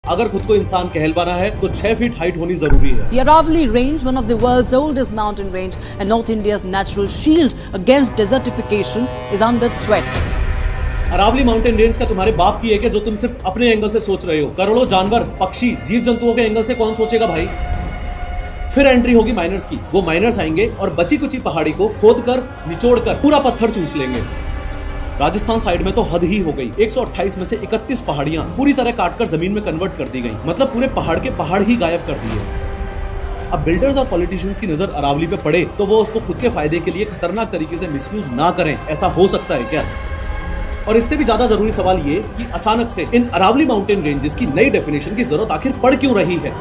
अगर खुद को इंसान कहलवाना है तो 6 फीट हाइट होनी जरूरी है। The Aravalli Range, one of the world's oldest mountain range and North India's natural shield against desertification, is under threat. Aravalli mountain range का तुम्हारे बाप की है कि जो तुम सिर्फ अपने एंगल से सोच रहे हो। करोड़ों जानवर, पक्षी, जीव जंतुओं के एंगल से कौन सोचेगा भाई। फिर एंट्री होगी माइनर्स की। वो माइनर्स आएंगे और बची कुची पहाड़ी को खोद कर निचोड़ कर पूरा पत्थर चूस लेंगे। राजस्थान साइड में तो हद ही हो गई। 128 में से 31 पहाड़ियां पूरी तरह काटकर जमीन में कन्वर्ट कर दी गई। मतलब पूरे पहाड़ के पहाड़ ही गायब कर दिए। अब बिल्डर्स और पॉलिटिशियंस की नजर अरावली पे पड़े तो वो उसको खुद के फायदे के लिए खतरनाक तरीके से मिसयूज ना करें। ऐसा हो सकता है क्या? और इससे भी ज्यादा जरूरी सवाल ये कि अचानक से इन अरावली माउंटेन रेंजेस की नई डेफिनेशन की जरूरत आखिर पड़ क्यों रही है?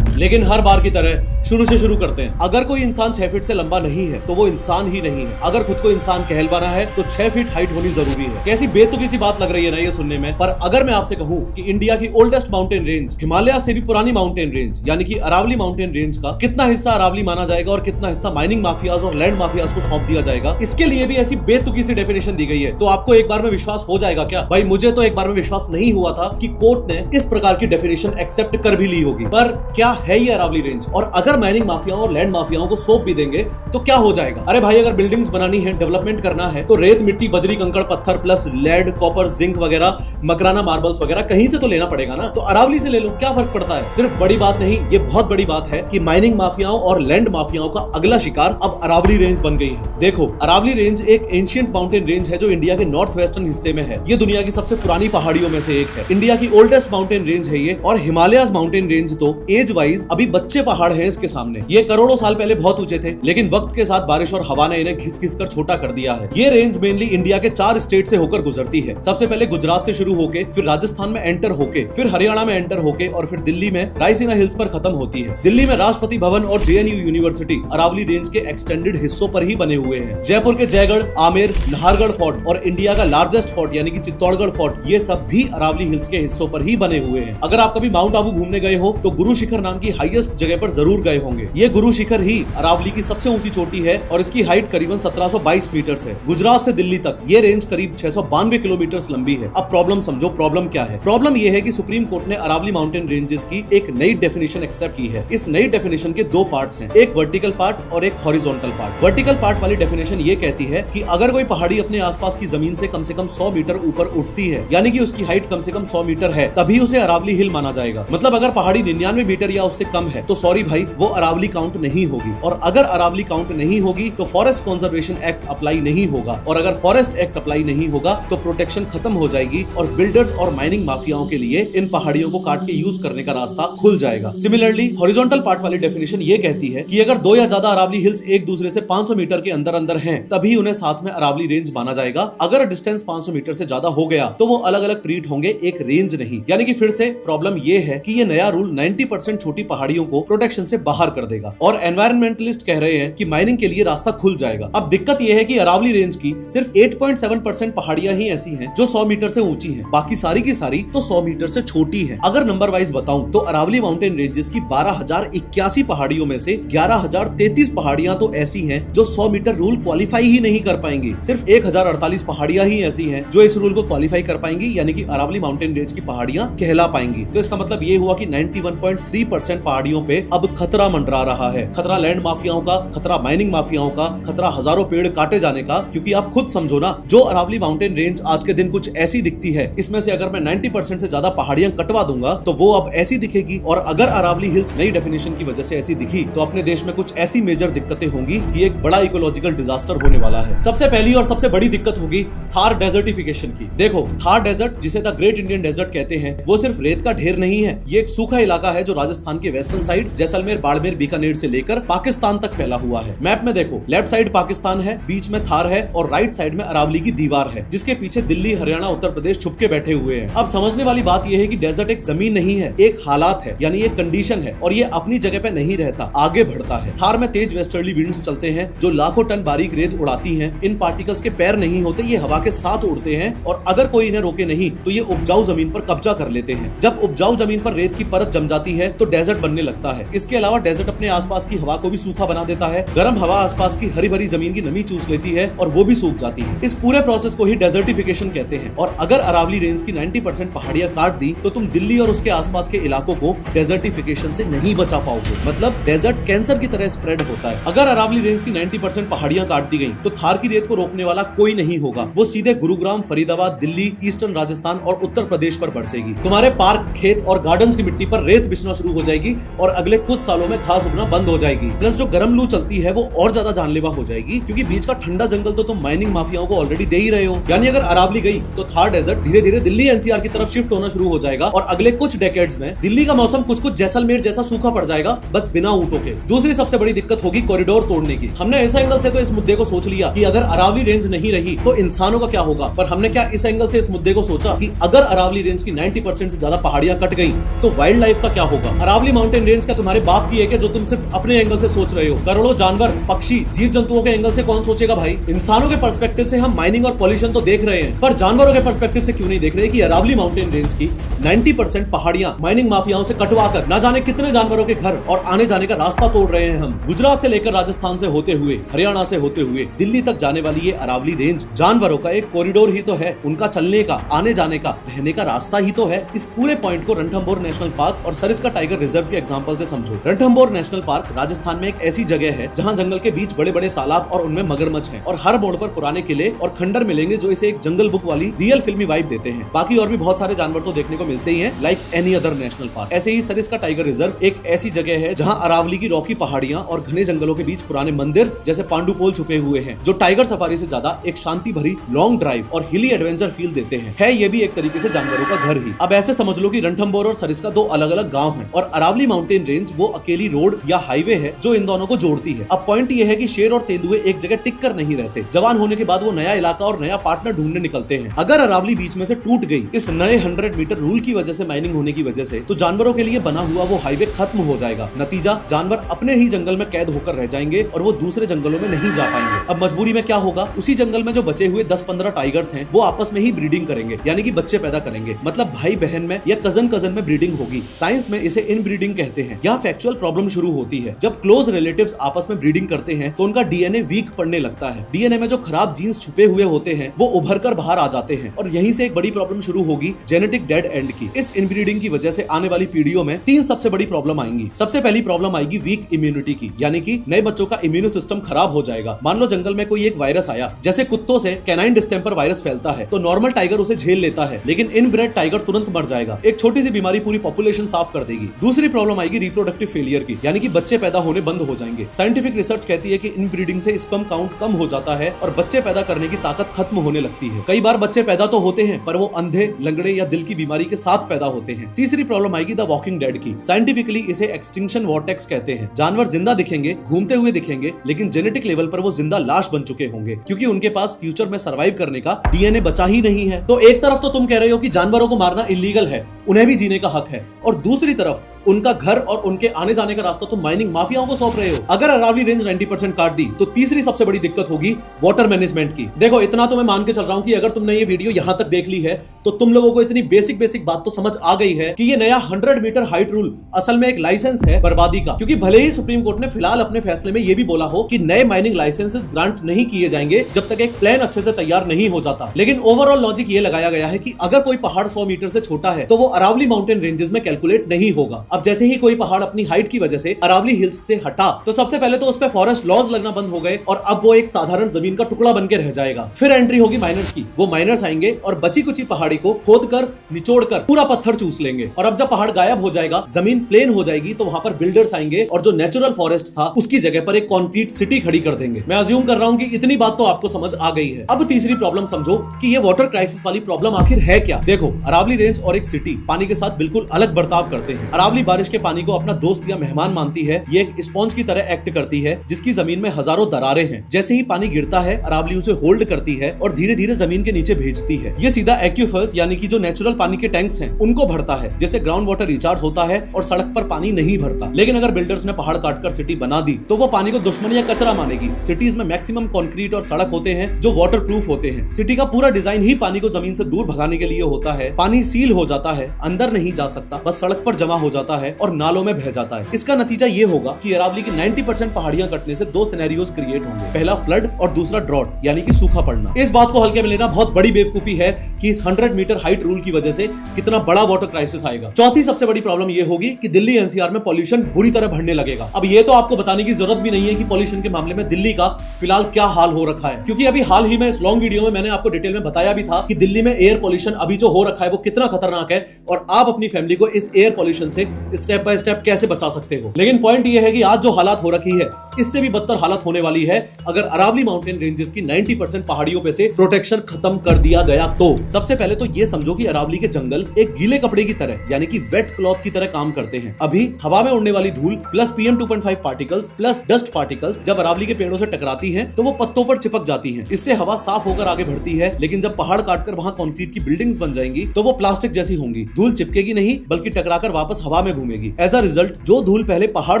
लेकिन हर बार की तरह शुरू से शुरू करते हैं। अगर कोई इंसान 6 फीट से लंबा नहीं है तो वो इंसान ही नहीं है। अगर खुद को इंसान कहलवाना है तो 6 फीट हाइट होनी जरूरी है। कैसी बेतुकी सी बात लग रही है ना ये सुनने में। पर अगर मैं आपसे कहूं कि इंडिया की ओल्डेस्ट माउंटेन रेंज, हिमालय से भी पुरानी माउंटेन रेंज यानी कि अरावली माउंटेन रेंज का कितना हिस्सा अरावली माना जाएगा और कितना हिस्सा माइनिंग माफियाज और लैंड माफियाज को सौंप दिया जाएगा, इसके लिए भी ऐसी बेतुकी सी डेफिनेशन दी गई है, तो आपको एक बार में विश्वास हो जाएगा क्या? भाई मुझे तो एक बार में विश्वास नहीं हुआ था कि कोर्ट ने इस प्रकार की डेफिनेशन एक्सेप्ट कर भी ली होगी। पर क्या है ये अरावली रेंज? और अगर माइनिंग माफियाओं और लैंड माफियाओं को सौंप भी देंगे तो क्या हो जाएगा? अरे भाई अगर बिल्डिंग्स बनानी है, डेवलपमेंट करना है तो रेत, मिट्टी, बजरी, कंकड़, पत्थर प्लस लेड, कॉपर, जिंक वगैरह, मकराना मार्बल्स वगैरह कहीं से तो लेना पड़ेगा ना। तो अरावली से ले लो, क्या फर्क पड़ता है? सिर्फ बड़ी बात नहीं, ये बहुत बड़ी बात है कि माइनिंग माफियाओं और लैंड माफियाओं का अगला शिकार अब अरावली रेंज बन गई है। देखो, अरावली रेंज एक एंशिएंट माउंटेन रेंज है जो इंडिया के नॉर्थ वेस्टर्न हिस्से में है। ये दुनिया की सबसे पुरानी पहाड़ियों में से एक है। इंडिया की ओल्डेस्ट माउंटेन रेंज है ये। और हिमालयस माउंटेन रेंज तो एज वाइज अभी बच्चे पहाड़ है इसके सामने। ये करोड़ों साल पहले बहुत ऊंचे थे, लेकिन वक्त के साथ बारिश और हवा ने इन्हें घिस घिस कर छोटा कर दिया है। ये रेंज मेनली इंडिया के 4 स्टेट से होकर गुजरती है। सबसे पहले गुजरात से शुरू होके, फिर राजस्थान में एंटर होके, फिर हरियाणा में एंटर होके और फिर दिल्ली में रायसीना हिल्स पर खत्म होती है। दिल्ली में राष्ट्रपति भवन और JNU यूनिवर्सिटी अरावली रेंज के एक्सटेंडेड हिस्सों पर ही बने हुए हैं। जयपुर के जयगढ़, आमेर, नाहरगढ़ फोर्ट और इंडिया का लार्जेस्ट फोर्ट यानी कि चित्तौड़गढ़ फोर्ट, ये सब भी अरावली हिल्स के हिस्सों पर ही बने हुए हैं। अगर आप कभी माउंट आबू घूमने गए हो तो गुरु शिखर नाम की हाईएस्ट जगह पर जरूर गए होंगे। ये गुरु शिखर ही अरावली की सबसे ऊंची चोटी है और इसकी हाइट करीबन 1722 मीटर है। गुजरात से दिल्ली तक ये रेंज करीब 692 किलोमीटर लंबी है। अब प्रॉब्लम समझो, प्रॉब्लम क्या है? प्रॉब्लम ये है कि सुप्रीम कोर्ट ने अरावली माउंटेन रेंजेस की एक नई डेफिनेशन एक्सेप्ट की है। इस नई डेफिनेशन के 2 पार्ट्स हैं, एक वर्टिकल पार्ट और एक हॉरिजॉन्टल पार्ट। वर्टिकल पार्ट वाली डेफिनेशन ये कहती है कि अगर कोई पहाड़ी अपने आसपास की जमीन से कम 100 मीटर ऊपर उठती है, यानी कि उसकी हाइट कम से कम 100 मीटर है, तभी उसे अरावली हिल माना जाएगा। मतलब अगर पहाड़ी 99 मीटर या उससे कम है तो सॉरी भाई, वो अरावली काउंट नहीं होगी। और अगर अरावली काउंट नहीं होगी तो फॉरेस्ट कंजर्वेशन एक्ट अप्लाई नहीं होगा। और अगर फॉरेस्ट एक्ट अप्लाई नहीं होगा तो प्रोटेक्शन खत्म हो जाएगी और बिल्डर्स और माइनिंग माफियाओं के लिए इन पहाड़ियों को काट के यूज करने का रास्ता खुल जाएगा। सिमिलरली हॉरिजॉन्टल पार्ट वाली डेफिनेशन ये कहती है कि अगर 2 या ज्यादा अरावली हिल्स एक दूसरे से 500 मीटर के अंदर अंदर हैं, तभी उन्हें साथ में अरावली रेंज माना जाएगा। अगर डिस्टेंस 500 मीटर से ज्यादा हो गया तो वो अलग अलग ट्रीट होंगे, एक रेंज नहीं। यानी कि फिर से प्रॉब्लम ये है कि ये नया रूल 90% छोटी पहाड़ियों को प्रोटेक्शन से बाहर कर देगा और एनवायरमेंटलिस्ट कह रहे हैं कि माइनिंग के लिए रास्ता खुल जाएगा। अब दिक्कत यह है कि अरावली रेंज की सिर्फ 8.7% पहाड़ियां ही ऐसी हैं जो 100 मीटर से ऊंची हैं, बाकी सारी की सारी तो 100 मीटर से छोटी हैं। अगर नंबर वाइज बताऊं तो अरावली माउंटेन रेंजेस की 12,081 पहाड़ियों में से 11,033 पहाड़ियां तो ऐसी हैं जो 100 मीटर रूल क्वालिफाई ही नहीं कर पाएंगी। सिर्फ 1,048 पहाड़ियां ही ऐसी हैं जो इस रूल को क्वालिफाई कर पाएंगी, यानी कि अरावली माउंटेन रेंज की पहाड़ियां कहला पाएंगी। तो इसका मतलब ये हुआ कि 91.3% पहाड़ियों पे अब खतरा मंडरा रहा है। खतरा लैंड माफियाओं का, खतरा माइनिंग माफियाओं का, खतरा हजारों पेड़ काटे जाने का। क्योंकि आप खुद समझो ना, जो अरावली माउंटेन रेंज आज के दिन कुछ ऐसी दिखती है, इसमें से अगर मैं 90% से ज्यादा पहाड़ियां कटवा दूंगा तो वो अब ऐसी दिखेगी। और अगर अरावली हिल्स नई डेफिनेशन की वजह से ऐसी दिखी तो अपने देश में कुछ ऐसी मेजर दिक्कतें होंगी कि एक बड़ा इकोलॉजिकल डिजास्टर होने वाला है। सबसे पहली और सबसे बड़ी दिक्कत होगी थार डेजर्टिफिकेशन की। देखो, थार डेजर्ट, जिसे द ग्रेट इंडियन डेजर्ट कहते हैं, वो सिर्फ रेत का ढेर नहीं है। ये एक सूखा इलाका है जो राजस्थान के वेस्टर्न साइड जैसलमेर, बाड़मेर, बीकानेर से लेकर पाकिस्तान तक फैला हुआ है। मैप में देखो, लेफ्ट साइड पाकिस्तान है, बीच में थार है और राइट साइड में अरावली की दीवार है, जिसके पीछे दिल्ली, हरियाणा, उत्तर प्रदेश छुपके बैठे हुए हैं। अब समझने वाली बात यह है कि डेजर्ट एक जमीन नहीं है, एक हालात है, यानी एक कंडीशन है और ये अपनी जगह पे नहीं रहता, आगे बढ़ता है। थार में तेज वेस्टर्ली विंड्स चलते हैं जो लाखों टन बारीक रेत उड़ाती हैं। इन पार्टिकल्स के पैर नहीं होते, ये हवा के साथ उड़ते हैं और अगर कोई इन्हें रोके नहीं तो ये उपजाऊ जमीन पर कब्जा कर लेते हैं। जब उपजाऊ जमीन पर रेत की परत जम जाती है तो डेजर्ट बनने लगता है। इसके अलावा अलावा डेजर्ट अपने आसपास की हवा को भी सूखा बना देता है। गर्म हवा आसपास की हरी भरी जमीन की नमी चूस लेती है और वो भी सूख जाती है। इस पूरे प्रोसेस को ही डेजर्टिफिकेशन कहते हैं। और अगर अरावली रेंज की 90% पहाड़ियां काट दी तो तुम दिल्ली और उसके आसपास के इलाकों को डेजर्टिफिकेशन से नहीं बचा पाओगे। मतलब डेजर्ट कैंसर की तरह स्प्रेड होता है। अगर अरावली रेंज की 90% पहाड़ियां काट दी गई तो थार की रेत को रोकने वाला कोई नहीं होगा। वो सीधे गुरुग्राम, फरीदाबाद, दिल्ली, ईस्टर्न राजस्थान और उत्तर प्रदेश पर बरसेगी। तुम्हारे पार्क, खेत और गार्डन्स की मिट्टी पर रेत बिछना शुरू हो जाएगी और अगले कुछ सालों में घास उगना बंद हो जाएगी। प्लस जो गर्म लू चलती है वो और ज्यादा जानलेवा हो जाएगी, क्योंकि बीच का ठंडा जंगल तो तुम माइनिंग माफियाओं को ऑलरेडी दे ही रहे हो। यानी अगर अरावली गई तो थार डेजर्ट धीरे धीरे दिल्ली एनसीआर की तरफ शिफ्ट होना शुरू हो जाएगा और अगले कुछ डेकेड्स में दिल्ली का मौसम कुछ कुछ जैसलमेर जैसा सूखा पड़ जाएगा, बस बिना ऊंटों के। दूसरी सबसे बड़ी दिक्कत होगी कॉरिडोर तोड़ने की। हमने इस एंगल से तो इस मुद्दे को सोच लिया कि अगर अरावली रेंज नहीं रही तो इंसानों का क्या होगा, पर हमने क्या इस एंगल से इस मुद्दे को सोचा कि अगर अरावली रेंज की 90% से ज्यादा पहाड़ियां कट गई तो वाइल्ड लाइफ का क्या होगा। अरावली माउंटेन रेंज क्या तुम्हारे बाप की है कि जो तुम सिर्फ अपने एंगल से सोच रहे हो? करोड़ों जानवर, पक्षी, जीव जंतुओं के एंगल से कौन सोचेगा भाई? इंसानों के पर्सपेक्टिव से हम माइनिंग और पॉल्यूशन तो देख रहे हैं, पर जानवरों के पर्सपेक्टिव से क्यों नहीं देख रहे कि अरावली माउंटेन रेंज की 90% पहाड़ियां माइनिंग माफियाओं से कटवा कर ना जाने कितने जानवरों के घर और आने जाने का रास्ता तोड़ रहे हैं। हम गुजरात से लेकर राजस्थान से होते हुए, हरियाणा से होते हुए दिल्ली तक जाने वाली ये अरावली रेंज जानवरों का एक कॉरिडोर ही तो है। उनका चलने का, आने जाने का, रहने का रास्ता ही तो है। इस पूरे पॉइंट को रणथंभौर नेशनल पार्क और सरिस्का टाइगर रिजर्व के एग्जांपल से समझो। रणथंभौर नेशनल पार्क राजस्थान में एक ऐसी जगह है जहां जंगल के बीच बड़े बड़े तालाब और उनमें मगरमच्छ हैं और हर मोड़ पर पुराने किले और खंडर मिलेंगे जो इसे एक जंगल बुक वाली रियल फिल्मी वाइब देते हैं। बाकी और भी बहुत सारे जानवर तो देखने को मिलते ही हैं, like any other national park. ऐसे ही सरिस्का टाइगर रिजर्व एक ऐसी जगह है जहां अरावली की रॉकी पहाड़ियां और घने जंगलों के बीच पुराने मंदिर जैसे पांडुपोल छुपे हुए हैं, जो टाइगर सफारी से ज्यादा एक शांति भरी लॉन्ग ड्राइव और हिली एडवेंचर फील देते हैं। है ये भी एक तरीके से जानवरों का घर ही। अब ऐसे समझ लो कि रणथंभौर और सरिस्का दो अलग अलग गांव हैं और अरावली माउंटेन रेंज वो अकेली रोड या हाईवे है जो इन दोनों को जोड़ती है। अब पॉइंट ये है कि शेर और तेंदुए एक जगह टिक कर नहीं रहते। जवान होने के बाद वो नया इलाका और नया पार्टनर ढूंढने निकलते हैं। अगर अरावली बीच में से टूट गई इस नए 100 मीटर रूल की वजह से, माइनिंग होने की वजह से, तो जानवरों के लिए बना हुआ वो हाईवे खत्म हो जाएगा। नतीजा, जानवर अपने ही जंगल में कैद होकर रह जाएंगे और वो दूसरे जंगलों में नहीं जा पाएंगे। अब मजबूरी में क्या होगा, उसी जंगल में जो बचे हुए 10-15 टाइगर्स हैं वो आपस में ही ब्रीडिंग करेंगे, यानी कि बच्चे पैदा करेंगे। मतलब भाई बहन में या कजन कजन में ब्रीडिंग होगी। साइंस में इसे इनब्रीडिंग कहते हैं। यहाँ फैक्चुअल प्रॉब्लम शुरू होती है। जब क्लोज रिलेटिव्स आपस में ब्रीडिंग करते हैं तो उनका डीएनए वीक पड़ने लगता है। डीएनए में जो खराब जीन्स छुपे हुए होते हैं वो उभर कर बाहर आ जाते हैं और यहीं से एक बड़ी प्रॉब्लम शुरू होगी, जेनेटिक डेड एंड की। इस इनब्रीडिंग की वजह से आने वाली पीढ़ियों में 3 सबसे बड़ी प्रॉब्लम आएंगी। सबसे पहली प्रॉब्लम आएगी वीक इम्यूनिटी की, यानी कि नए बच्चों का इम्यून सिस्टम खराब हो जाएगा। मान लो जंगल में कोई एक वायरस आया, जैसे कुत्तों से कैनाइन डिस्टेंपर वायरस फैलता है, तो नॉर्मल टाइगर उसे झेल लेता है, लेकिन इनब्रेड टाइगर तुरंत मर जाएगा। एक छोटी सी बीमारी पूरी पॉपुलेशन साफ कर देगी। दूसरी प्रॉब्लम आएगी रिप्रोडक्टिव फेलियर की, यानी कि बच्चे पैदा होने बंद हो जाएंगे। साइंटिफिक रिसर्च कहती है कि इनब्रीडिंग से स्पर्म काउंट कम हो जाता है और बच्चे पैदा करने की ताकत खत्म होने लगती है। कई बार बच्चे पैदा तो होते हैं पर वो अंधे, लंगड़े या दिल की बीमारी के साथ पैदा होते हैं। तीसरी प्रॉब्लम आएगी द वॉकिंग डेड की। साइंटिफिकली इसे एक्सटिंक्शन वॉर्टेक्स कहते हैं। जानवर जिंदा दिखेंगे, घूमते हुए दिखेंगे, लेकिन जेनेटिक लेवल पर वो जिंदा लाश बन चुके होंगे, क्योंकि उनके पास फ्यूचर में सर्वाइव करने का डीएनए बचा ही नहीं है। तो एक तरफ तो तुम कह रहे हो कि जानवरों को मारना इलीगल है, उन्हें भी जीने का हक है, और दूसरी तरफ उनका घर और उनके आने जाने का रास्ता तुम माइनिंग माफियाओं को सौंप रहे हो। अगर अरावली रेंज 90% काट दी तो तीसरी सबसे बड़ी दिक्कत होगी वाटर मैनेजमेंट की। देखो, इतना तो मैं मान के चल रहा हूं कि अगर तुमने ये वीडियो यहां तक देख ली है तो तुम लोगों को इतनी बेसिक बात तो समझ आ गई है कि ये नया 100 मीटर हाइट रूल असल में एक लाइसेंस है बर्बादी का। क्योंकि भले ही सुप्रीम कोर्ट ने फिलहाल अपने फैसले में ये भी बोला हो कि नए माइनिंग लाइसेंसेस ग्रांट नहीं किए जाएंगे जब तक एक प्लान अच्छे से तैयार नहीं हो जाता, लेकिन ओवरऑल लॉजिक ये लगाया गया है कि अगर कोई पहाड़ 100 मीटर से छोटा है तो वो अरावली माउंटेन रेंजेस में कैलकुलेट नहीं होगा। अब जैसे ही कोई पहाड़ अपनी हाइट की वजह से अरावली हिल्स से हटा तो सबसे पहले तो उस पे फॉरेस्ट लॉज लगना बंद हो गए और अब वो एक साधारण जमीन का टुकड़ा बनकर रह जाएगा। फिर एंट्री होगी माइनर्स की। वो माइनर्स आएंगे और बची कुची पहाड़ी को खोद कर, निचोड़ कर पूरा पत्थर चूस लेंगे, और अब जब पहाड़ गायब हो जाएगा, जमीन प्लेन हो जाएगी, तो वहां पर बिल्डर्स आएंगे और जो नेचुरल फॉरेस्ट था उसकी जगह पर एक कॉन्क्रीट सिटी खड़ी कर देंगे। मैं अज्यूम कर रहा हूं कि इतनी बात तो आपको समझ आ गई है। अब तीसरी प्रॉब्लम समझो कि ये वाटर क्राइसिस वाली प्रॉब्लम आखिर है क्या। देखो, अरावली रेंज और एक सिटी पानी के साथ बिल्कुल अलग बर्ताव करते हैं। अरावली बारिश के पानी को अपना दोस्त या मेहमान मानती है। ये एक स्पॉन्ज की तरह एक्ट करती है जिसकी जमीन में हजारों दरारें हैं। जैसे ही पानी गिरता है, अरावली उसे होल्ड करती है और धीरे धीरे जमीन के नीचे भेजती है। ये सीधा एक्यूफर्स यानी कि जो नेचुरल पानी के टैंक्स हैं उनको भरता है, जैसे ग्राउंड वाटर रिचार्ज होता है और सड़क पर पानी नहीं भरता। लेकिन अगर बिल्डर्स ने पहाड़ काटकर सिटी बना दी तो वो पानी को दुश्मन या कचरा मानेगी। सिटीज में मैक्सिमम कंक्रीट और सड़क होते हैं जो वाटर प्रूफ होते हैं। सिटी का पूरा डिजाइन ही पानी को जमीन से दूर भगाने के लिए होता है। पानी सील हो जाता है अंदर नहीं जा सकता, बस सड़क पर जमा हो जाता है और नालों में बह जाता है। इसका नतीजा ये होगा कि अरावली की 90% पहाड़ियां कटने से दो सिनेरियोज क्रिएट होंगे, पहला फ्लड और दूसरा ड्रॉट यानी कि सूखा पड़ना। इस बात को हल्के में लेना बहुत बड़ी बेवकूफी है कि इस 100 मीटर हाइट रूल की वजह से कितना बड़ा वाटर क्राइसिस आएगा। चौथी सबसे बड़ी प्रॉब्लम ये होगी कि दिल्ली एनसीआर में पॉल्यूशन बुरी तरह बढ़ने लगेगा। अब ये तो आपको बताने की जरूरत भी नहीं है कि पॉल्यूशन के मामले में दिल्ली का फिलहाल क्या हाल हो रखा है, क्योंकि अभी हाल ही में इस लॉन्ग वीडियो में मैंने आपको डिटेल में बताया भी था कि दिल्ली में एयर पॉल्यूशन अभी जो हो रखा है वो कितना खतरनाक है और आप अपनी फैमिली को इस एयर पॉल्यूशन से स्टेप बाय स्टेप कैसे बचा सकते हो। लेकिन पॉइंट ये है कि आज जो हालात हो रखी है इससे भी बदतर हालत होने वाली है अगर अरावली माउंटेन रेंजेस की 90% पहाड़ियों पे से प्रोटेक्शन खत्म कर दिया गया तो। सबसे पहले तो ये समझो कि अरावली के जंगल एक गीले कपड़े की तरह यानी कि वेट क्लॉथ की तरह काम करते हैं। अभी हवा में उड़ने वाली धूल plus PM 2.5 particles plus dust particles जब अरावली के पेड़ों से टकराती हैं तो वो पत्तों पर चिपक जाती हैं। इससे हवा साफ होकर आगे बढ़ती है, लेकिन जब पहाड़ काटकर वहां कंक्रीट की बिल्डिंग्स बन जाएंगी तो वो प्लास्टिक जैसी होंगी। धूल चिपकेगी नहीं बल्कि टकराकर वापस हवा में घूमेगी। एज अ रिजल्ट जो धूल पहले पहाड़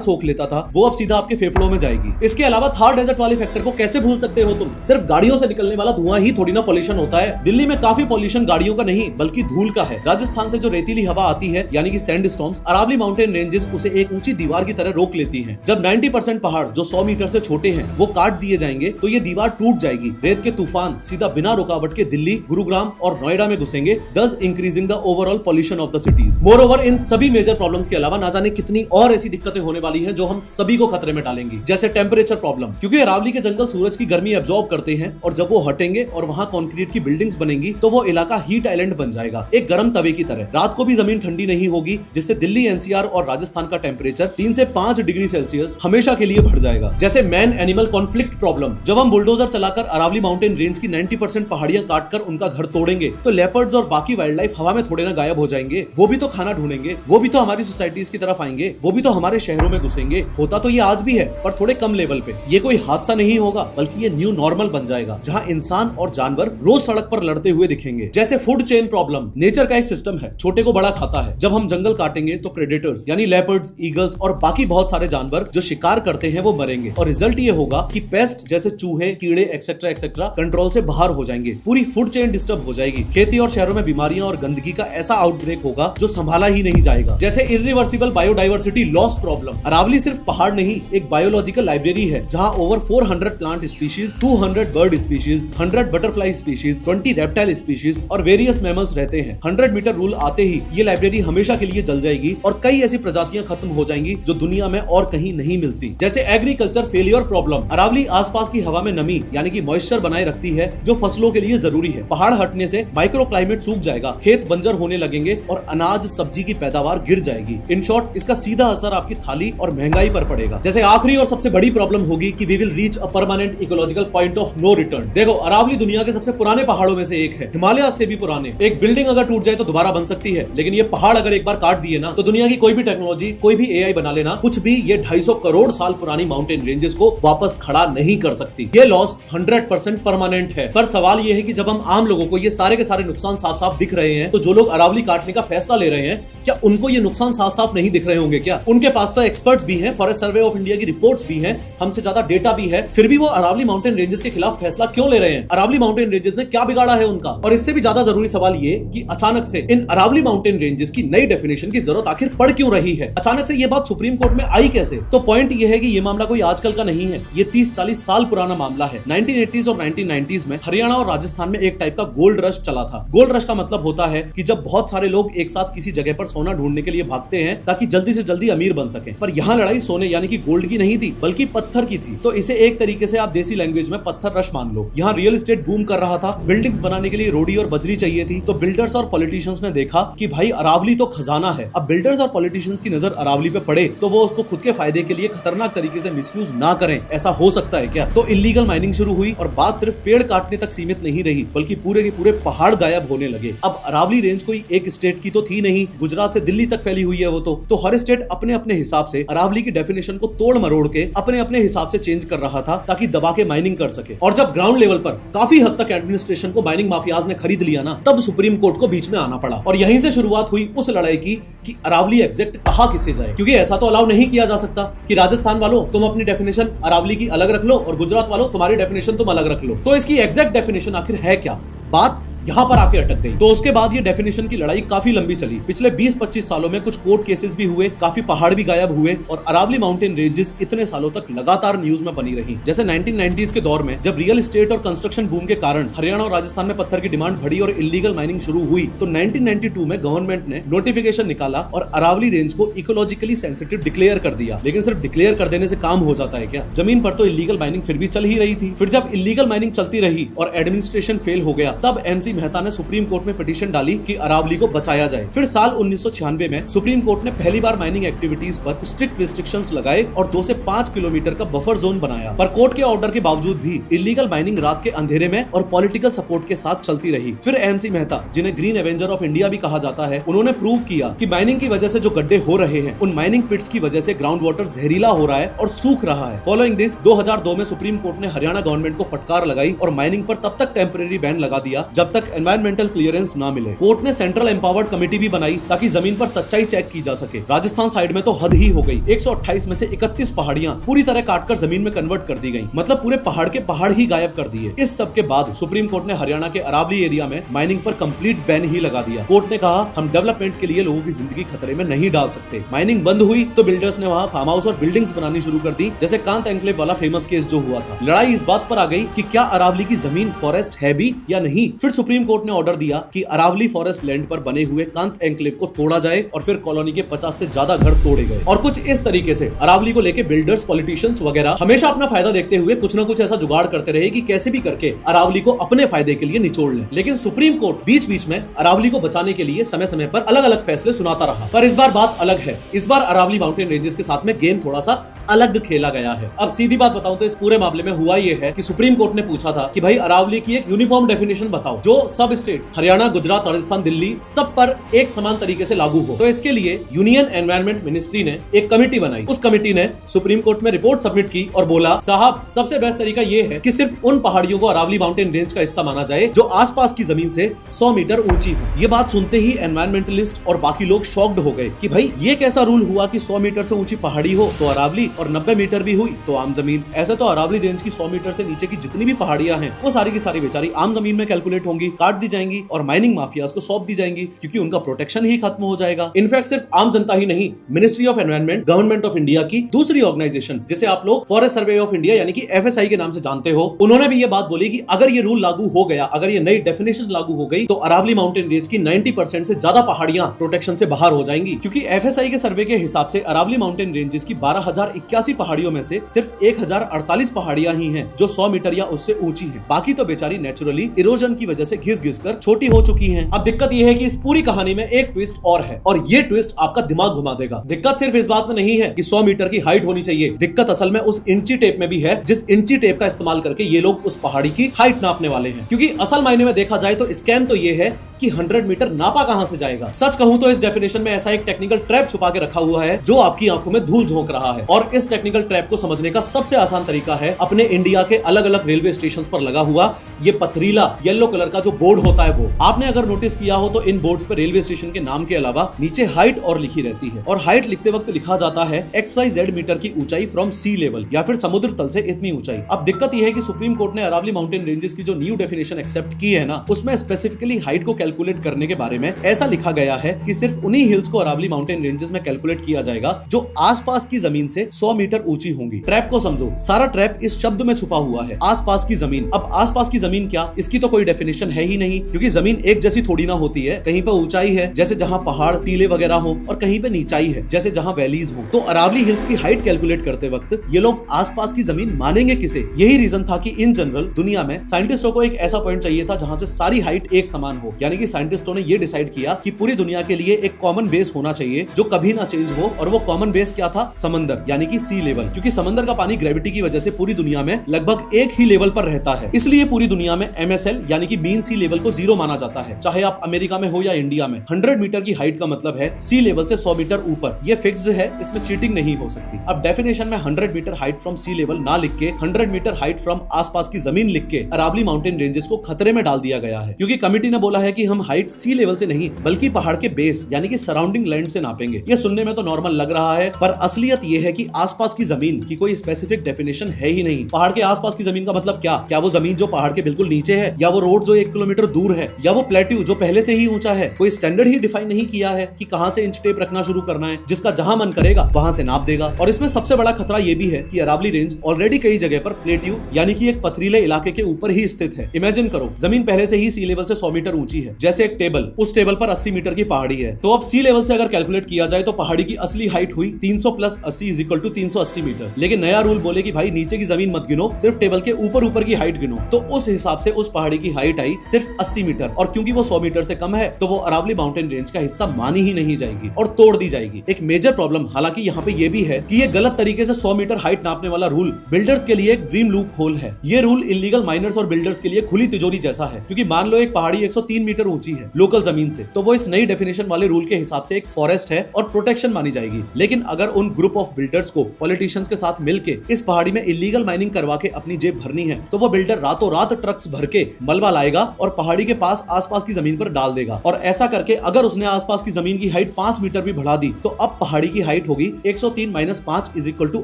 सोख लेता था वो अब सीधा आपके फेफड़ों में जाएगी। इसके अलावा थार डेजर्ट वाले फैक्टर को कैसे भूल सकते हो तुम? सिर्फ गाड़ियों से निकलने वाला धुआं ही थोड़ी ना पॉल्यूशन होता है। दिल्ली में काफी पॉल्यूशन गाड़ियों का नहीं बल्कि धूल का है। राजस्थान से जो रेतीली हवा आती है यानी कि sand storms, Aravalli mountain ranges उसे एक ऊंची दीवार की तरह रोक लेती हैं। जब 90% पहाड़ जो 100 मीटर से छोटे हैं वो काट दिए जाएंगे तो ये दीवार टूट जाएगी। रेत के तूफान सीधा बिना रुकावट के दिल्ली, गुरुग्राम और नोएडा में घुसेंगे, thus increasing the overall pollution of the cities. Moreover, इन सभी मेजर प्रॉब्लम्स के अलावा ना जाने कितनी और ऐसी दिक्कतें होने वाली हैं जो हम सभी को खतरे में डालेंगी, जैसे टेम्परेचर प्रॉब्लम, क्योंकि अरावली के जंगल सूरज की गर्मी एब्जॉर्ब करते हैं और जब वो हटेंगे और वहां कंक्रीट की बिल्डिंग्स बनेंगी तो वो इलाका हीट आइलैंड बन जाएगा, एक गर्म तवे की तरह। रात को भी जमीन ठंडी नहीं होगी, जिससे दिल्ली एनसीआर और राजस्थान का टेम्परेचर 3 से 5 डिग्री सेल्सियस हमेशा के लिए बढ़ जाएगा। जैसे मैन एनिमल कॉन्फ्लिक्ट प्रॉब्लम, जब हम बुलडोजर चलाकर अरावली माउंटेन रेंज की 90% पहाड़ियां काटकर उनका घर तोड़ेंगे तो लेपर्ड्स और बाकी वाइल्ड लाइफ हवा में थोड़े ना गायब हो जाएंगे। वो भी तो खाना ढूंढेंगे, वो भी तो हमारी सोसाइटीज की तरफ आएंगे, वो भी तो हमारे शहरों में घुसेंगे। होता तो ये आज भी है पर थोड़े कम लेवल पे। ये कोई हादसा नहीं होगा बल्कि ये न्यू नॉर्मल बन जाएगा, जहां इंसान और जानवर रोज सड़क पर लड़ते हुए दिखेंगे। जैसे फूड चेन प्रॉब्लम, नेचर का एक सिस्टम है, छोटे को बड़ा खाता है। जब हम जंगल काटेंगे तो प्रेडेटर्स यानी लेपर्ड्स, ईगल्स और बाकी बहुत सारे जानवर जो शिकार करते हैं वो मरेंगे और रिजल्ट ये होगा कि पेस्ट जैसे चूहे, कीड़े एक्सेट्रा एक्सेट्रा कंट्रोल से बाहर हो जाएंगे। पूरी फूड चेन डिस्टर्ब हो जाएगी। खेती और शहरों में बीमारियां और गंदगी का ऐसा आउटब्रेक होगा जो संभाला ही नहीं जाएगा। जैसे irreversible biodiversity loss problem, Aravalli सिर्फ पहाड़ नहीं एक बायोलॉजिकल लाइब्रेरी है जहां over 400 plant species, 200 bird species, 100 butterfly species, 20 reptile species और वेरियस मैमल्स रहते हैं। 100 मीटर रूल आते ही ये लाइब्रेरी हमेशा के लिए जल जाएगी और कई ऐसी प्रजातियां खत्म हो जाएंगी जो दुनिया में और कहीं नहीं मिलती। जैसे एग्रीकल्चर फेलियर प्रॉब्लम, अरावली आसपास की हवा में नमी यानी कि मॉइस्चर बनाए रखती है जो फसलों के लिए जरूरी है। पहाड़ हटने से माइक्रो क्लाइमेट सूख जाएगा, खेत बंजर होने लगेंगे और अनाज सब्जी की पैदावार गिर जाएगी। इन शॉर्ट इसका सीधा असर आपकी थाली और महंगाई पर पड़ेगा। जैसे आखिरी और सबसे बड़ी प्रॉब्लम होगी कि we will reach a permanent ecological point of no return. देखो अरावली दुनिया के सबसे पुराने पहाड़ों में से एक है, हिमालय से भी पुराने। एक बिल्डिंग अगर टूट जाए तो दोबारा बन सकती है, लेकिन ये पहाड़ अगर एक बार काट दिए ना तो दुनिया की कोई भी टेक्नोलॉजी, कोई भी AI बना लेना, कुछ भी ये 250 करोड़ साल पुरानी माउंटेन रेंजेस को वापस खड़ा नहीं कर सकती। ये लॉस 100% परमानेंट है। पर सवाल ये है कि जब हम आम लोगों को ये सारे के सारे नुकसान साफ साफ दिख रहे हैं तो जो लोग अरावली काटने का फैसला ले रहे हैं क्या उनको ये नुकसान साफ साफ नहीं दिख रहे होंगे क्या? उनके पास तो एक्सपर्ट्स भी हैं, फॉरेस्ट सर्वे ऑफ इंडिया की रिपोर्ट्स भी हैं, हमसे ज्यादा डेटा भी है, फिर भी वो अरावली माउंटेन रेंजेस के खिलाफ फैसला क्यों ले रहे हैं? अरावली माउंटेन रेंजेस ने क्या बिगाड़ा है उनका? और इससे भी ज्यादा जरूरी सवाल ये कि अचानक से इन अरावली माउंटेन रेंजेस की नई डेफिनेशन की जरूरत आखिर पड़ क्यों रही है? अचानक से ये बात सुप्रीम कोर्ट में आई कैसे? तो पॉइंट ये है कि ये मामला कोई आजकल का नहीं है, ये 30-40 साल पुराना मामला है। 1980s और 1990s में हरियाणा और राजस्थान में एक टाइप का गोल्ड रश चला था। गोल्ड रश का मतलब होता है कि जब बहुत सारे लोग एक साथ किसी जगह पर सोना ढूंढने के लिए भागते हैं ताकि जल्दी से जल्दी अमीर बन सके। पर यहाँ लड़ाई सोने यानी कि गोल्ड की नहीं थी बल्कि पत्थर की थी। तो इसे एक तरीके से आप देसी लैंग्वेज में पत्थर रश मान लो। यहाँ रियल एस्टेट बूम कर रहा था, बिल्डिंग्स बनाने के लिए रोडी और बजरी चाहिए थी, तो बिल्डर्स और पॉलिटिशियंस ने देखा कि भाई अरावली तो खजाना है। अब बिल्डर्स और पॉलिटिशियंस की नजर अरावली पे पड़े तो वो उसको खुद के फायदे के लिए खतरनाक तरीके से मिसयूज ना करें। ऐसा हो सकता है क्या? तो इलीगल माइनिंग शुरू हुई और बात सिर्फ पेड़ काटने तक सीमित नहीं रही बल्कि पूरे के पूरे पहाड़ गायब होने लगे। अब अरावली रेंज कोई एक स्टेट की तो थी नहीं, गुजरात से दिल्ली तक फैली हुई है वो तो हर स्टेट अपने अपने हिसाब से अरावली की डेफिनेशन को तोड़ मरोड़ के अपने अपने हिसाब से चेंज कर रहा था ताकि दबा के माइनिंग कर सके। और जब ग्राउंड लेवल पर काफी हद तक एडमिनिस्ट्रेशन को माइनिंग माफियाज ने खरीद लिया ना, तब सुप्रीम कोर्ट को बीच में आना पड़ा और यहीं से शुरुआत हुई उस लड़ाई की कि अरावली एग्जैक्ट कहां किसे जाए। क्योंकि ऐसा तो अलाउ नहीं किया जा सकता कि राजस्थान वालों तुम अपनी डेफिनेशन अरावली की अलग रख लो और गुजरात वालों तुम्हारी डेफिनेशन तुम अलग रख लो। तो इसकी एग्जैक्ट डेफिनेशन आखिर है क्या? बात यहाँ पर आके अटक गई। तो उसके बाद ये डेफिनेशन की लड़ाई काफी लंबी चली। पिछले 20-25 सालों में कुछ कोर्ट केसेस भी हुए, काफी पहाड़ भी गायब हुए और अरावली माउंटेन रेंजेस इतने सालों तक लगातार न्यूज में बनी रही। जैसे 1990s के दौर में जब रियल एस्टेट और कंस्ट्रक्शन बूम के कारण हरियाणा और राजस्थान में पत्थर की डिमांड बढ़ी और इलीगल माइनिंग शुरू हुई, तो 1992 में गवर्नमेंट ने नोटिफिकेशन निकाला और अरावली रेंज को इकोलॉजिकली सेंसिटिव डिक्लेयर कर दिया। लेकिन सिर्फ डिक्लेयर कर देने से काम हो जाता है क्या? जमीन पर तो इलीगल माइनिंग फिर भी चल ही रही थी। फिर जब इलीगल माइनिंग चलती रही और एडमिनिस्ट्रेशन फेल हो गया, तब MC मेहता ने सुप्रीम कोर्ट में पिटीशन डाली कि अरावली को बचाया जाए। फिर साल 1996 में सुप्रीम कोर्ट ने पहली बार माइनिंग एक्टिविटीज पर स्ट्रिक्ट रिस्ट्रिक्शंस लगाए और 2 से 5 किलोमीटर का बफर जोन बनाया। पर कोर्ट के ऑर्डर के बावजूद भी इलीगल माइनिंग रात के अंधेरे में और पॉलिटिकल सपोर्ट के साथ चलती रही। फिर MC मेहता, जिन्हें ग्रीन एवेंजर ऑफ इंडिया भी कहा जाता है, उन्होंने प्रूव किया कि माइनिंग की वजह से जो गड्ढे हो रहे हैं, उन माइनिंग पिट्स की वजह से ग्राउंड वाटर जहरीला हो रहा है और सूख रहा है। फॉलोइंग दिस 2002 में सुप्रीम कोर्ट ने हरियाणा गवर्नमेंट को फटकार लगाई और माइनिंग पर तब तक टेम्परेरी बैन लगा दिया जब तक एनवायरमेंटल क्लियरेंस ना मिले। कोर्ट ने सेंट्रल एम्पावर्ड कमेटी भी बनाई ताकि जमीन पर सच्चाई चेक की जा सके। राजस्थान साइड में तो हद ही हो गई। 128 में से 31 पहाड़ियां पूरी तरह काटकर जमीन में कन्वर्ट कर दी गई, मतलब पूरे पहाड़ के पहाड़ ही गायब कर दिए। इस सब के बाद सुप्रीम कोर्ट ने हरियाणा के अरावली एरिया में माइनिंग पर कंप्लीट बैन ही लगा दिया। कोर्ट ने कहा, हम डेवलपमेंट के लिए लोगों की जिंदगी खतरे में नहीं डाल सकते। माइनिंग बंद हुई तो बिल्डर्स ने वहां फार्म हाउस और बिल्डिंग्स बनानी शुरू कर दी, जैसे कांत एन्क्लेव वाला फेमस केस जो हुआ था। लड़ाई इस बात पर आ गई कि क्या अरावली की जमीन फॉरेस्ट है भी या नहीं। फिर सुप्रीम कोर्ट ने ऑर्डर दिया कि अरावली फॉरेस्ट लैंड पर बने हुए कांत एन्क्लेव को तोड़ा जाए और फिर कॉलोनी के 50 से ज्यादा घर तोड़े गए। और कुछ इस तरीके से अरावली को लेके बिल्डर्स, पॉलिटिशियंस वगैरह हमेशा अपना फायदा देखते हुए कुछ ना कुछ ऐसा जुगाड़ करते रहे कि कैसे भी करके अरावली को अपने फायदे के लिए निचोड़ लें। लेकिन सुप्रीम कोर्ट बीच बीच में अरावली को बचाने के लिए समय समय पर अलग अलग फैसले सुनाता रहा। पर इस बार बात अलग है। इस बार अरावली माउंटेन रेंजेस के साथ में गेम थोड़ा सा अलग खेला गया है। अब सीधी बात बताऊं तो इस पूरे मामले में हुआ यह है कि सुप्रीम कोर्ट ने पूछा था कि भाई अरावली की एक यूनिफॉर्म डेफिनेशन बताओ जो सब स्टेट्स हरियाणा, गुजरात, राजस्थान, दिल्ली सब पर एक समान तरीके से लागू हो। तो इसके लिए यूनियन एनवायरनमेंट मिनिस्ट्री ने एक कमेटी बनाई। उस कमेटी ने सुप्रीम कोर्ट में रिपोर्ट सबमिट की और बोला, साहब सबसे बेस्ट तरीका यह है कि सिर्फ उन पहाड़ियों को अरावली माउंटेन रेंज का हिस्सा माना जाए जो आसपास की जमीन से 100 मीटर ऊंची हो। ये बात सुनते ही एनवायरमेंटलिस्ट और बाकी लोग शॉक्ड हो गए कि भाई ये कैसा रूल हुआ कि 100 मीटर से ऊंची पहाड़ी हो तो अरावली और 90 मीटर भी हुई तो आम जमीन। ऐसे तो अरावली रेंज की 100 मीटर से नीचे की जितनी भी पहाड़ियां हैं वो सारी की सारी बेचारी आम जमीन में कैलकुलेट होंगी, काट दी जाएंगी और माइनिंग माफियाज को सौंप दी जाएंगी, क्योंकि उनका प्रोटेक्शन ही खत्म हो जाएगा। इनफैक्ट सिर्फ आम जनता ही नहीं, ministry of environment, government of India की दूसरी ऑर्गेनाइजेशन जिसे आप लोग फॉरेस्ट सर्वे ऑफ इंडिया यानी कि FSI के नाम से जानते हो, उन्होंने भी ये बात बोली कि अगर ये रूल लागू हो गया, अगर ये नई डेफिनेशन लागू हो गई तो अरावली माउंटेन रेंज की 90% से ज्यादा पहाड़ियां प्रोटेक्शन से बाहर हो जाएंगी। क्योंकि FSI के सर्वे के हिसाब से अरावली माउंटेन रेंजेस की 12,081 पहाड़ियों में से सिर्फ 1,048 पहाड़ियां ही हैं जो 100 मीटर या उससे ऊंची हैं। बाकी तो बेचारी नेचुरली इरोजन की वजह से घिस कर छोटी हो चुकी हैं। अब दिक्कत यह है कि इस पूरी कहानी में एक ट्विस्ट और है और ये ट्विस्ट आपका दिमाग घुमा देगा। दिक्कत सिर्फ इस बात में नहीं है कि 100 मीटर की हाइट होनी चाहिए, दिक्कत असल में उस इंची टेप में भी है जिस इंची टेप का इस्तेमाल करके ये लोग उस पहाड़ी की हाइट नापने वाले हैं। क्योंकि असल मायने में देखा जाए तो स्कैम तो ये है कि 100 मीटर नापा कहां से जाएगा। सच कहूं तो इस डेफिनेशन में ऐसा एक टेक्निकल ट्रैप छुपा के रखा हुआ है जो आपकी आंखों में धूल झोंक रहा है। और इस टेक्निकल ट्रैप को समझने का सबसे आसान तरीका है अपने इंडिया के अलग अलग रेलवे स्टेशंस पर लगा हुआ ये पथरीला येलो कलर का जो बोर्ड होता है वो। आपने अगर नोटिस किया हो तो इन बोर्ड्स पर रेलवे स्टेशन के नाम के अलावा नीचे हाइट और लिखी रहती है और हाइट लिखते वक्त लिखा जाता है XYZ मीटर की ऊंचाई फ्रॉम सी लेवल या फिर समुद्र तल से इतनी ऊंचाई। अब दिक्कत यह है कि सुप्रीम कोर्ट ने अरावली माउंटेन रेंजेस की जो न्यू डेफिनेशन एक्सेप्ट की है ना, उसमें स्पेसिफिकली हाइट को कैलकुलेट करने के बारे में ऐसा लिखा गया है कि सिर्फ उन्हीं हिल्स को अरावली माउंटेन रेंजेस में कैलकुलेट किया जाएगा जो आसपास की जमीन से 100 मीटर ऊंची होंगी। ट्रैप को समझो, सारा ट्रैप इस शब्द में छुपा हुआ है, आसपास की जमीन। अब आसपास की जमीन क्या, इसकी तो कोई डेफिनेशन है ही नहीं, क्योंकि जमीन एक जैसी थोड़ी ना होती है। कहीं पर ऊंचाई है जैसे जहां पहाड़ टीले वगैरह हो और कहीं पे नीचाई है जैसे जहां वैलीज हो। तो अरावली हिल्स की हाइट कैलकुलेट करते वक्त ये लोग आसपास की जमीन मानेंगे किसे? यही रीजन था कि इन जनरल दुनिया में साइंटिस्टों को एक ऐसा पॉइंट चाहिए था जहां से सारी हाइट एक समान हो। यानी कि साइंटिस्टों ने ये डिसाइड किया कि पूरी दुनिया के लिए एक कॉमन बेस होना चाहिए जो कभी ना चेंज हो, और वो कॉमन बेस क्या था? समंदर यानी कि सी लेवल। क्योंकि समंदर का पानी ग्रेविटी की वजह से पूरी दुनिया में लगभग एक ही लेवल पर रहता है, इसलिए पूरी दुनिया में MSL यानी कि मीन सी लेवल को 0 माना जाता है, चाहे आप अमेरिका में हो या इंडिया में। 100 मीटर की हाइट का मतलब है सी लेवल से 100 मीटर ऊपर। ये फिक्स्ड है, इसमें चीटिंग नहीं हो सकती। अब डेफिनेशन में 100 metre height from sea level ना लिख के 100 मीटर हाइट फ्रॉम आसपास की जमीन लिख के अरावली माउंटेन रेंजेस को खतरे में डाल दिया गया है। क्योंकि कमिटी ने बोला है कि हम हाइट सी लेवल से नहीं बल्कि पहाड़ के बेस यानी कि सराउंडिंग लैंड से नापेंगे। ये सुनने में तो नॉर्मल लग रहा है, पर असलियत ये है कि आसपास की जमीन की कोई स्पेसिफिक डेफिनेशन है ही नहीं। पहाड़ के आसपास की जमीन का मतलब क्या वो जमीन जो पहाड़ के बिल्कुल नीचे है, या वो रोड जो 1 किलोमीटर दूर है, या वो प्लेट्यू जो पहले से ही ऊंचा है। कोई स्टैंडर्ड ही डिफाइन नहीं किया है कि कहां से इंच टेप रखना शुरू करना है, जिसका जहां मन करेगा वहां से नाप देगा। और इसमें सबसे बड़ा खतरा यह भी है कि अरावली रेंज ऑलरेडी कई जगह पर प्लेट्यू यानी कि एक पथरीले इलाके के ऊपर ही स्थित है। इमेजिन करो, जमीन पहले से ही सी लेवल से 100 मीटर ऊंची है, जैसे एक टेबल, उस टेबल पर 80 मीटर की पहाड़ी है। तो अब सी लेवल से अगर कैलकुलेट किया जाए तो पहाड़ी की असली हाइट हुई 300 plus 80 is equal to 380 metre. लेकिन नया रूल बोले कि भाई नीचे की जमीन मत गिनो, सिर्फ टेबल के ऊपर की हाइट गिनो। तो उस हिसाब से उस पहाड़ी की हाइट आई सिर्फ 80 मीटर, और क्योंकि वो 100 मीटर से कम है तो वो अरावली माउंटेन रेंज का हिस्सा मानी ही नहीं जाएगी और तोड़ दी जाएगी। एक मेजर प्रॉब्लम हालांकि यहाँ पे ये भी है कि ये गलत तरीके से 100 मीटर हाइट नापने वाला रूल बिल्डर्स के लिए एक ड्रीम लूप होल है। ये रूल इलीगल माइनर्स और बिल्डर्स के लिए खुली तिजोरी जैसा है, क्योंकि मान लो एक पहाड़ी 103 मीटर ऊंची है लोकल जमीन से, तो वो इस नई डेफिनेशन वाले रूल के हिसाब से एक फॉरेस्ट है और प्रोटेक्शन मानी जाएगी। लेकिन अगर उन ग्रुप ऑफ बिल्डर्स को पॉलिटिशियंस के साथ मिलके इस पहाड़ी में इलीगल माइनिंग करवा के अपनी जेब भरनी है, तो वो बिल्डर रातों रात ट्रक्स भर के मलबा लाएगा और पहाड़ी के पास आसपास की जमीन पर डाल देगा। और ऐसा करके अगर उसने आसपास की जमीन की हाइट 5 मीटर भी बढ़ा दी तो अब पहाड़ी की हाइट होगी 103 minus 5 is equal to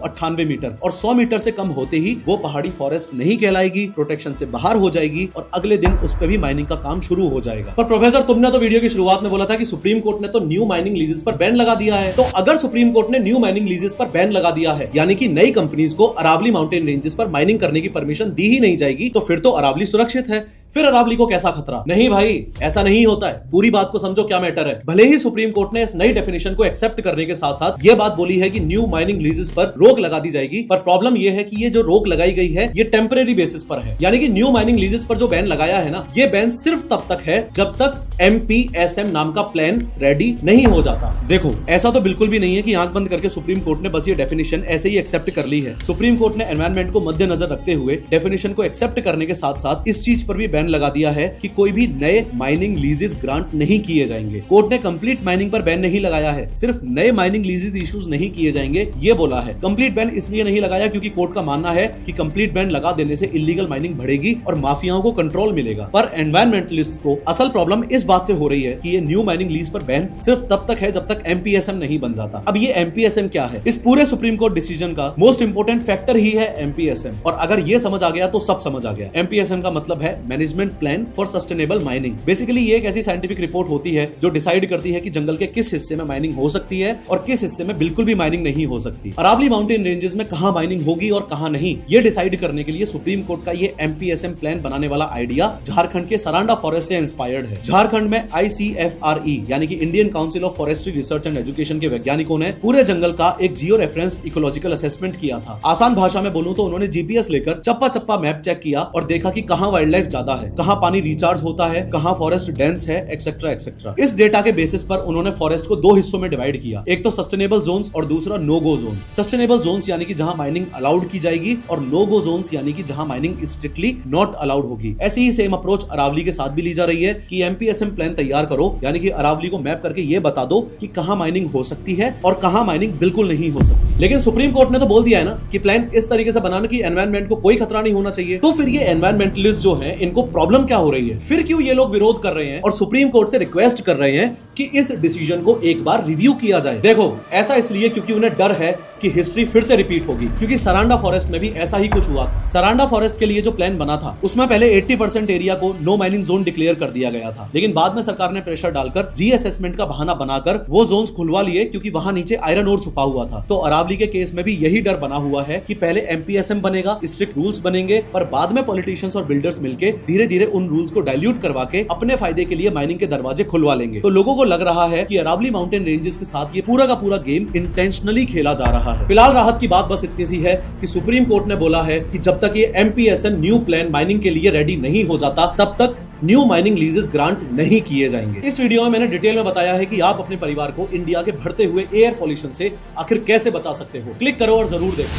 98 metre, और 100 मीटर से कम होते ही वो पहाड़ी फॉरेस्ट नहीं कहलाएगी, प्रोटेक्शन से बाहर हो जाएगी और अगले दिन उस पर भी माइनिंग का काम शुरू हो जाएगा। पर प्रोफेसर, तुमने तो वीडियो की शुरुआत में बोला था कि सुप्रीम कोर्ट ने तो न्यू माइनिंग लीजेस पर बैन लगा दिया है। तो अगर सुप्रीम कोर्ट ने न्यू माइनिंग लीजेस पर बैन लगा दिया है, यानी कि नई कंपनीज को अरावली माउंटेन रेंजेस पर माइनिंग करने की परमिशन दी ही नहीं जाएगी, तो फिर तो अरावली सुरक्षित है। फिर अरावली को कैसा खतरा? नहीं भाई, ऐसा नहीं होता है। पूरी बात को समझो क्या मैटर है। भले ही सुप्रीम कोर्ट ने इस नई डेफिनेशन को एक्सेप्ट करने के साथ साथ ये बात बोली है कि न्यू माइनिंग लीजेस पर रोक लगा दी जाएगी, पर प्रॉब्लम ये है कि ये जो रोक लगाई गई है ये टेम्परेरी बेसिस पर है। यानी कि न्यू माइनिंग लीजेस पर जो बैन लगाया है ना, ये बैन सिर्फ तब तक है जब तक MPSM नाम का प्लान रेडी नहीं हो जाता। देखो, ऐसा तो बिल्कुल भी नहीं है कि आंख बंद करके सुप्रीम कोर्ट ने बस ये डेफिनेशन ऐसे ही एक्सेप्ट कर ली है। सुप्रीम कोर्ट ने एनवायरनमेंट को मद्देनजर रखते हुए डेफिनेशन को एक्सेप्ट करने के साथ साथ इस चीज पर भी बैन लगा दिया है कि कोई भी नए माइनिंग लीजेस ग्रांट नहीं किए जाएंगे। कोर्ट ने कंप्लीट माइनिंग पर बैन नहीं लगाया है, सिर्फ नए माइनिंग लीजेस इश्यूज नहीं किए जाएंगे ये बोला है। कंप्लीट बैन इसलिए नहीं लगाया क्योंकि कोर्ट का मानना है कि कंप्लीट बैन लगा देने से इलीगल माइनिंग बढ़ेगी और माफियाओं को कंट्रोल मिलेगा। पर एनवायरमेंटलिस्ट को असल प्रॉब्लम इस बात से हो रही है कि ये न्यू माइनिंग लीज पर बैन सिर्फ तब तक है जब तक MPSM नहीं बन जाता। अब ये MPSM क्या है? इस पूरे सुप्रीम कोर्ट डिसीजन का मोस्ट इंपोर्टेंट फैक्टर ही है MPSM, और अगर ये समझ आ गया तो सब समझ आ गया। MPSM का मतलब है management plan for sustainable mining. Basically ये एक ऐसी साइंटिफिक रिपोर्ट होती है जो डिसाइड करती है कि जंगल के किस हिस्से में माइनिंग हो सकती है और किस हिस्से में बिल्कुल भी माइनिंग नहीं हो सकती। अरावली माउंटेन रेंजेस में कहां माइनिंग होगी और कहां नहीं, ये डिसाइड करने के लिए सुप्रीम कोर्ट का ये MPSM प्लान बनाने वाला आइडिया झारखंड के सरांडा फॉरेस्ट से इंस्पायर्ड है। झारखंड में ICFRE यानी कि Indian council of forestry research and education के वैज्ञानिकों ने पूरे जंगल का एक जियो रेफरेंस्ड इकोलॉजिकल असेसमेंट किया था। आसान भाषा में बोलूं तो उन्होंने GPS लेकर चप्पा चप्पा मैप चेक किया और देखा कि कहां वाइल्ड लाइफ ज्यादा है, कहां पानी रिचार्ज होता है, कहां फॉरेस्ट डेंस है, एक्सेट्रा एक्सेट्रा। इस डेटा के बेसिस पर उन्होंने फॉरेस्ट को 2 हिस्सों में डिवाइड किया, एक तो सस्टेनेबल जोन्स और दूसरा नो गो जोन्स। सस्टेनेबल जोन्स यानी कि जहां माइनिंग अलाउड की जाएगी और नो गो जोन्स यानी कि जहां माइनिंग स्ट्रिक्टली नॉट अलाउड होगी। ऐसी ही सेम अप्रोच अरावली के साथ भी ली जा रही है कि MPSM प्लान तैयार करो, यानी कि अरावली को मैप करके ये बता दो कि कहां माइनिंग हो सकती है और कहां माइनिंग बिल्कुल नहीं हो सकती। लेकिन सुप्रीम कोर्ट ने तो बोल दिया है ना कि प्लान इस तरीके से बनाना कि एनवायरनमेंट को कोई खतरा नहीं होना चाहिए। तो फिर ये एनवायरनमेंटलिस्ट जो हैं, इनको प्रॉब्लम क्या हो रही है? फिर क्यों ये लोग विरोध कर रहे हैं और सुप्रीम कोर्ट से रिक्वेस्ट कर रहे हैं कि इस डिसीजन को एक बार रिव्यू किया जाए? देखो, ऐसा इसलिए क्योंकि उन्हें डर है कि हिस्ट्री फिर से रिपीट होगी, क्योंकि सरांडा फॉरेस्ट में भी ऐसा ही कुछ हुआ था। सरांडा फॉरेस्ट के लिए जो प्लान बना था उसमें पहले 80% एरिया को नो माइनिंग जोन डिक्लेयर कर दिया गया था, लेकिन बाद में सरकार ने प्रेशर डालकर रीअसेसमेंट का बहाना बनाकर वो जोन्स खुलवा लिए क्योंकि वहां नीचे आयरन ओर छुपा हुआ था। तो अरावली के केस में भी यही डर बना हुआ है कि पहले MPSM बनेगा, स्ट्रिक्ट रूल्स बनेंगे, पर बाद में पॉलिटिशियंस और बिल्डर्स मिलकर धीरे धीरे उन रूल्स को डाइल्यूट करवा के अपने फायदे के लिए माइनिंग के दरवाजे खुलवा लेंगे। तो लोगों को लग रहा है कि अरावली माउंटेन रेंजेस के साथ ये पूरा का पूरा गेम इंटेंशनली खेला जा रहा है। फिलहाल राहत की बात बस इतनी सी है कि सुप्रीम कोर्ट ने बोला है कि जब तक ये MPSM न्यू प्लान माइनिंग के लिए रेडी नहीं हो जाता तब तक न्यू माइनिंग लीजेस ग्रांट नहीं किए जाएंगे। इस वीडियो में मैंने डिटेल में बताया है कि आप अपने परिवार को इंडिया के बढ़ते हुए एयर पॉल्यूशन से आखिर कैसे बचा सकते हो। क्लिक करो और जरूर देखो।